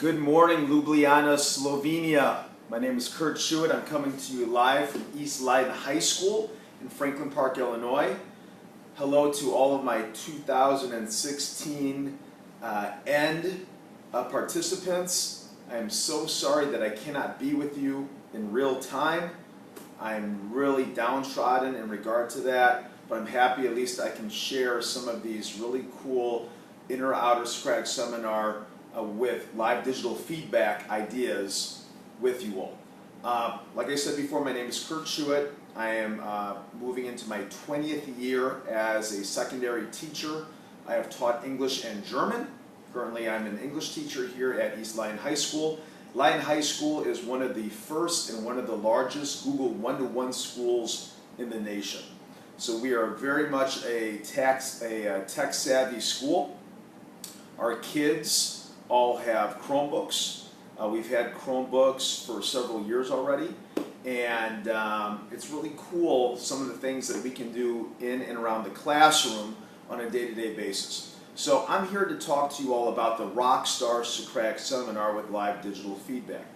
Good morning, Ljubljana, Slovenia. My name is Kurt Schuett. I'm coming to you live from East Leiden High School in Franklin Park, Illinois. Hello to all of my 2016 end participants. I am so sorry that I cannot be with you in real time. I'm really downtrodden in regard to that, but I'm happy at least I can share some of these really cool inner-outer Socratic seminar with live digital feedback ideas with you all. Like I said before, my name is Kurt Schuett. I am moving into my 20th year as a secondary teacher. I have taught English and German. Currently I'm an English teacher here at East Leiden High School. Leiden High School is one of the first and one of the largest Google one-to-one schools in the nation. So we are very much a tech-savvy school. Our kids all have Chromebooks. We've had Chromebooks for several years already, and it's really cool some of the things that we can do in and around the classroom on a day-to-day basis. So I'm here to talk to you all about the Rockstar Socratic Seminar with live digital feedback.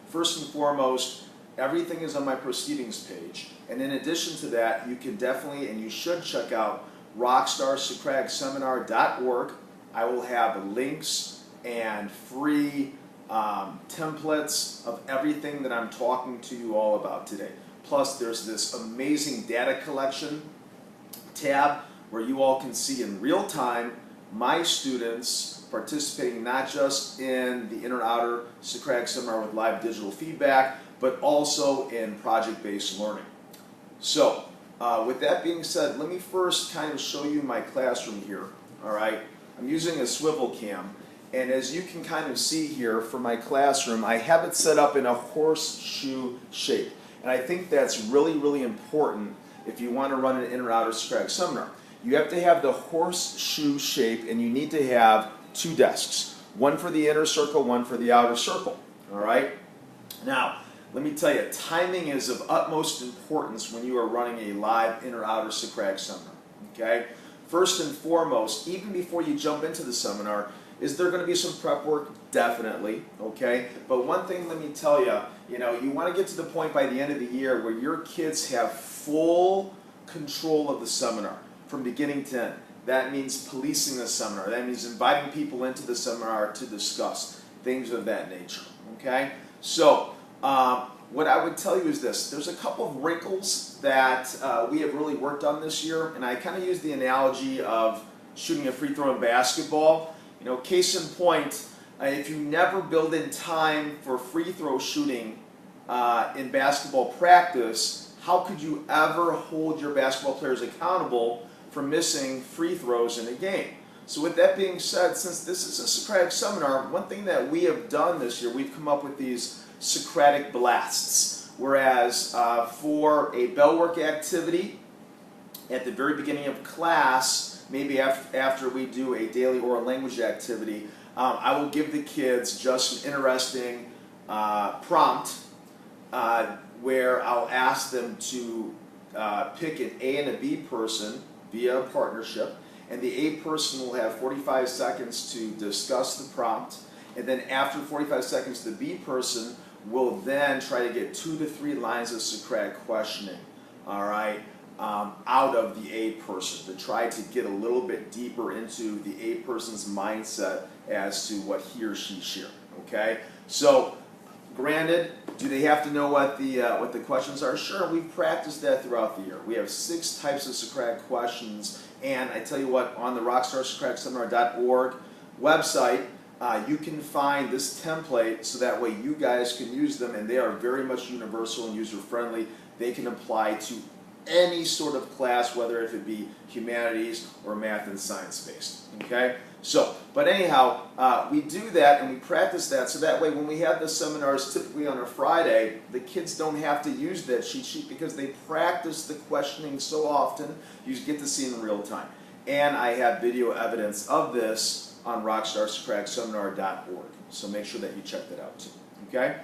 First and foremost, everything is on my proceedings page, and in addition to that, you can definitely and you should check out rockstarsocraticseminar.org. I will have links and free templates of everything that I'm talking to you all about today. Plus, there's this amazing data collection tab where you all can see in real time my students participating not just in the inner-outer Socratic seminar with live digital feedback, but also in project-based learning. So, with that being said, let me first kind of show you my classroom here. All right, I'm using a swivel cam. And as you can kind of see here for my classroom, I have it set up in a horseshoe shape. And I think that's really, really important if you want to run an inner-outer Socratic seminar. You have to have the horseshoe shape, and you need to have two desks. One for the inner circle, one for the outer circle. All right? Now, let me tell you, timing is of utmost importance when you are running a live inner-outer Socratic seminar. Okay? First and foremost, even before you jump into the seminar, is there going to be some prep work? Definitely, okay? But one thing, let me tell you, you want to get to the point by the end of the year where your kids have full control of the seminar from beginning to end. That means policing the seminar. That means inviting people into the seminar to discuss things of that nature, okay? So, what I would tell you is this. There's a couple of wrinkles that we have really worked on this year, and I kind of use the analogy of shooting a free throw in basketball. Case in point, if you never build in time for free throw shooting in basketball practice, how could you ever hold your basketball players accountable for missing free throws in a game? So with that being said, since this is a Socratic seminar, one thing that we have done this year, we've come up with these Socratic blasts. Whereas for a bell work activity at the very beginning of class, maybe after we do a daily oral language activity, I will give the kids just an interesting prompt where I'll ask them to pick an A and a B person via a partnership, and the A person will have 45 seconds to discuss the prompt, and then after 45 seconds, the B person will then try to get 2 to 3 lines of Socratic questioning, all right? Out of the A person to try to get a little bit deeper into the A person's mindset as to what he or she shared. Okay, so granted, do they have to know what the questions are? Sure, we've practiced that throughout the year. We have 6 types of Socratic questions, and I tell you what, on the rockstarsocraticseminar.org website, you can find this template so that way you guys can use them, and they are very much universal and user-friendly. They can apply to any sort of class, whether if it be humanities or math and science based. Okay? So, but anyhow, we do that and we practice that so that way when we have the seminars typically on a Friday, the kids don't have to use that cheat sheet because they practice the questioning so often, you get to see in real time. And I have video evidence of this on rockstarsocraticseminar.org. So make sure that you check that out too. Okay?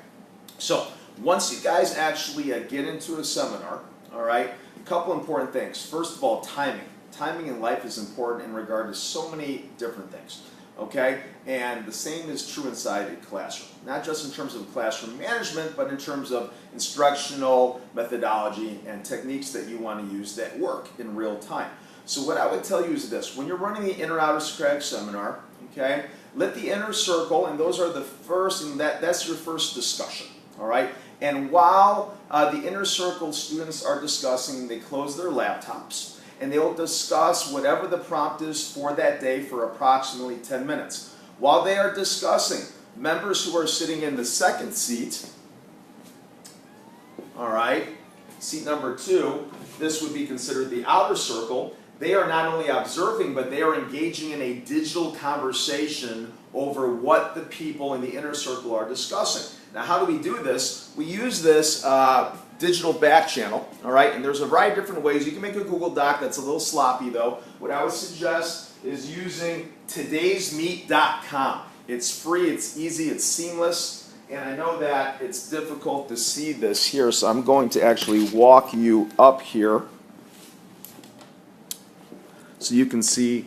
So, once you guys actually get into a seminar, all right, a couple important things. First of all, timing. Timing in life is important in regard to so many different things. okay? And the same is true inside a classroom. Not just in terms of classroom management, but in terms of instructional methodology and techniques that you want to use that work in real time. So what I would tell you is this: when you're running the inner-outer Socratic seminar, okay, let the inner circle, and those are the first, and that's your first discussion, all right? And while the inner circle students are discussing, they close their laptops, and they'll discuss whatever the prompt is for that day for approximately 10 minutes. While they are discussing, members who are sitting in the second seat, all right, seat number 2, this would be considered the outer circle. They are not only observing, but they are engaging in a digital conversation over what the people in the inner circle are discussing. Now, how do we do this? We use this digital back channel, all right? And there's a variety of different ways. You can make a Google Doc that's a little sloppy, though. What I would suggest is using todaysmeet.com. It's free, it's easy, it's seamless, and I know that it's difficult to see this here, so I'm going to actually walk you up here so you can see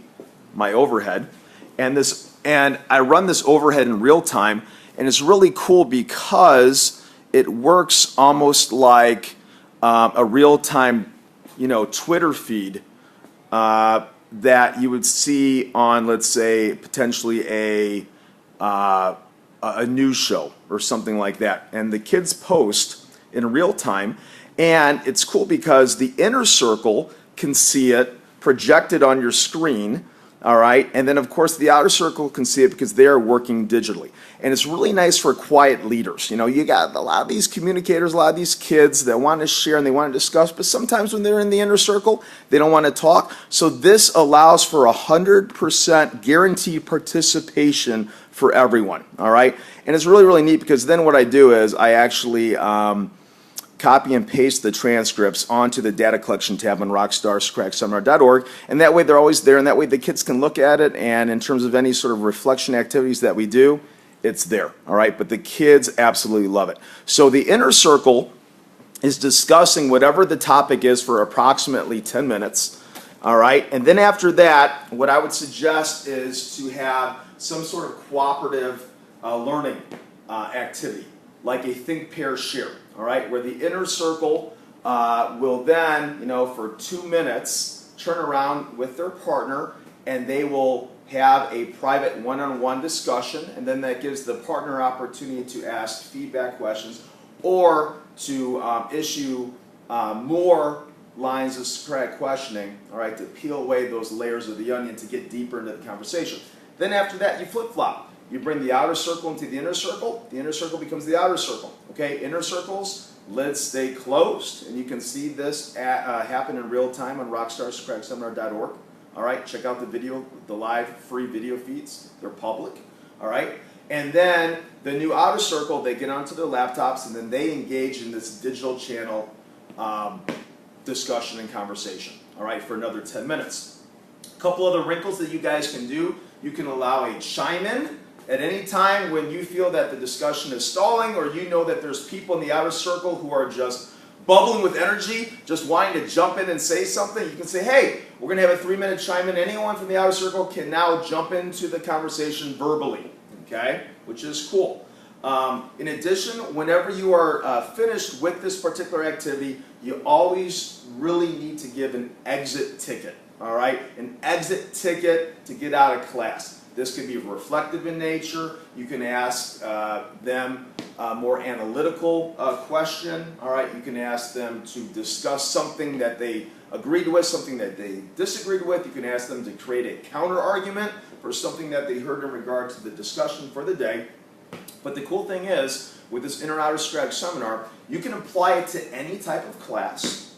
my overhead. And I run this overhead in real time, and it's really cool because it works almost like a real-time, Twitter feed that you would see on, let's say, potentially a news show or something like that. And the kids post in real time, and it's cool because the inner circle can see it projected on your screen, all right? And then, of course, the outer circle can see it because they are working digitally. And it's really nice for quiet leaders. You got a lot of these communicators, a lot of these kids that want to share and they want to discuss, but sometimes when they're in the inner circle, they don't want to talk. So this allows for 100% guaranteed participation for everyone, all right? And it's really, really neat because then what I do is I actually copy and paste the transcripts onto the data collection tab on rockstarsocraticseminar.org, and that way they're always there, and that way the kids can look at it, and in terms of any sort of reflection activities that we do, it's there, all right? But the kids absolutely love it. So the inner circle is discussing whatever the topic is for approximately 10 minutes, all right? And then after that, what I would suggest is to have some sort of cooperative learning activity, like a think, pair, share, all right, where the inner circle will then, for 2 minutes, turn around with their partner, and they will have a private one-on-one discussion, and then that gives the partner opportunity to ask feedback questions or to issue more lines of Socratic questioning, all right, to peel away those layers of the onion to get deeper into the conversation. Then after that, you flip-flop. You bring the outer circle into the inner circle becomes the outer circle, okay? Inner circles, lids stay closed, and you can see this happen in real time on rockstarsocraticseminar.org. All right, check out the video, the live free video feeds. They're public, all right? And then the new outer circle, they get onto their laptops, and then they engage in this digital channel discussion and conversation, all right, for another 10 minutes. A couple other wrinkles that you guys can do. You can allow a chime-in at any time when you feel that the discussion is stalling, or you know that there's people in the outer circle who are just bubbling with energy, just wanting to jump in and say something. You can say, hey, we're going to have a 3-minute chime-in. Anyone from the outer circle can now jump into the conversation verbally, okay, which is cool. In addition, whenever you are finished with this particular activity, you always really need to give an exit ticket, all right? An exit ticket to get out of class. This could be reflective in nature. You can ask them a more analytical question. All right, you can ask them to discuss something that they agreed with, something that they disagreed with. You can ask them to create a counter argument for something that they heard in regard to the discussion for the day. But the cool thing is, with this inner-outer Socratic seminar, you can apply it to any type of class.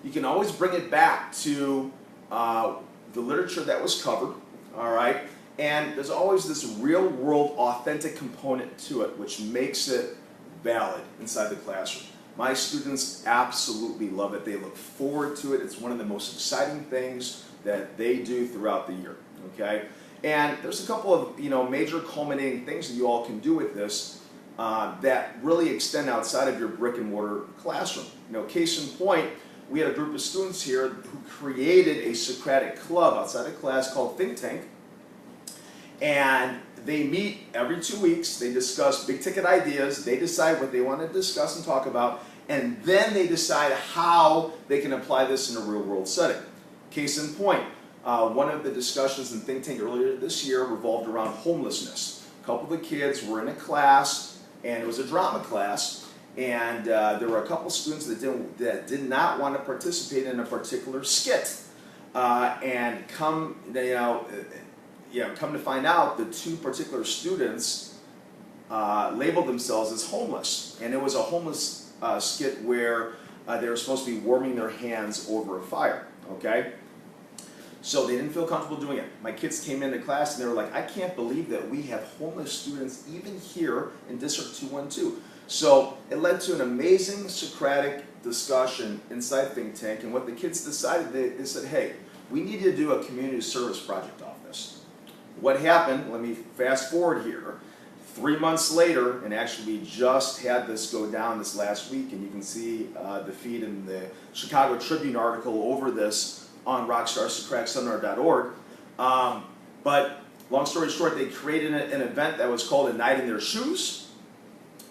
You can always bring it back to the literature that was covered. All right. And there's always this real-world, authentic component to it, which makes it valid inside the classroom. My students absolutely love it. They look forward to it. It's one of the most exciting things that they do throughout the year, okay? And there's a couple of major culminating things that you all can do with this that really extend outside of your brick-and-mortar classroom. Case in point, we had a group of students here who created a Socratic club outside of class called Think Tank. And they meet every 2 weeks, they discuss big ticket ideas, they decide what they want to discuss and talk about, and then they decide how they can apply this in a real world setting. Case in point, one of the discussions in Think Tank earlier this year revolved around homelessness. A couple of the kids were in a class, and it was a drama class, and there were a couple students that did not want to participate in a particular skit. And come to find out, the two particular students labeled themselves as homeless. And it was a homeless skit where they were supposed to be warming their hands over a fire, okay? So they didn't feel comfortable doing it. My kids came into class and they were like, I can't believe that we have homeless students even here in District 212. So it led to an amazing Socratic discussion inside Think Tank, and what the kids decided, they said, hey, we need to do a community service project off this. What happened, let me fast forward here, 3 months later, and actually we just had this go down this last week, and you can see the feed in the Chicago Tribune article over this on rockstarsocraticseminar.org. But long story short, they created an event that was called A Night in Their Shoes,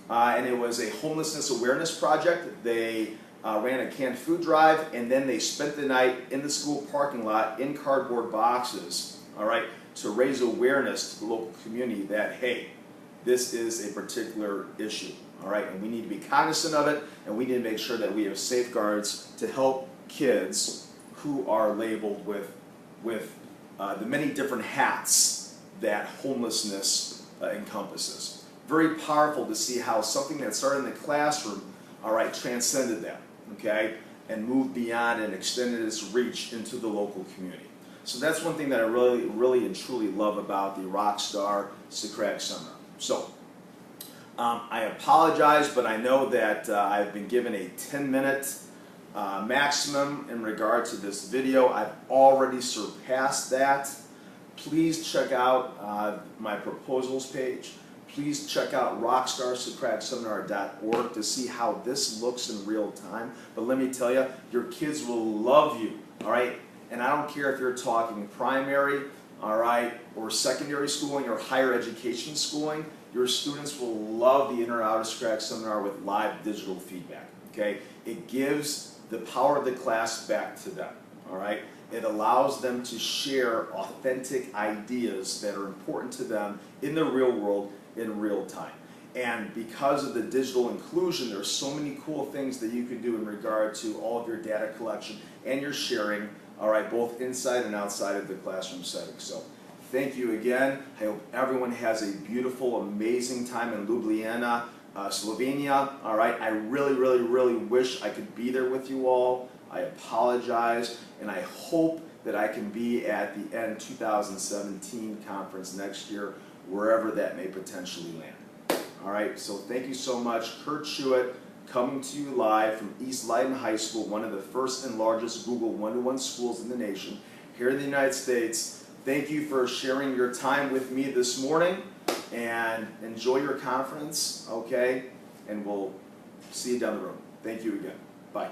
and it was a homelessness awareness project. They ran a canned food drive, and then they spent the night in the school parking lot in cardboard boxes, all right, to raise awareness to the local community that, hey, this is a particular issue, all right, and we need to be cognizant of it, and we need to make sure that we have safeguards to help kids who are labeled with the many different hats that homelessness encompasses. Very powerful to see how something that started in the classroom, all right, transcended that, okay, and moved beyond and extended its reach into the local community. So that's one thing that I really and truly love about the Rockstar Socratic Seminar. So I apologize, but I know that I've been given a 10-minute maximum in regard to this video. I've already surpassed that. Please check out my proposals page. Please check out rockstarsocraticseminar.org to see how this looks in real time. But let me tell you, your kids will love you, all right? And I don't care if you're talking primary, all right, or secondary schooling or higher education schooling, your students will love the Inner Outer Socratic Seminar with live digital feedback, okay? It gives the power of the class back to them, all right? It allows them to share authentic ideas that are important to them in the real world in real time. And because of the digital inclusion, there's so many cool things that you can do in regard to all of your data collection and your sharing, all right, both inside and outside of the classroom setting. So thank you again. I hope everyone has a beautiful, amazing time in Ljubljana, Slovenia. All right, I really wish I could be there with you all. I apologize, and I hope that I can be at the End 2017 conference next year, wherever that may potentially land. All right, so thank you so much. Kurt Schuett, coming to you live from East Leiden High School, one of the first and largest Google one-to-one schools in the nation, here in the United States. Thank you for sharing your time with me this morning, and enjoy your conference, okay? And we'll see you down the road. Thank you again. Bye.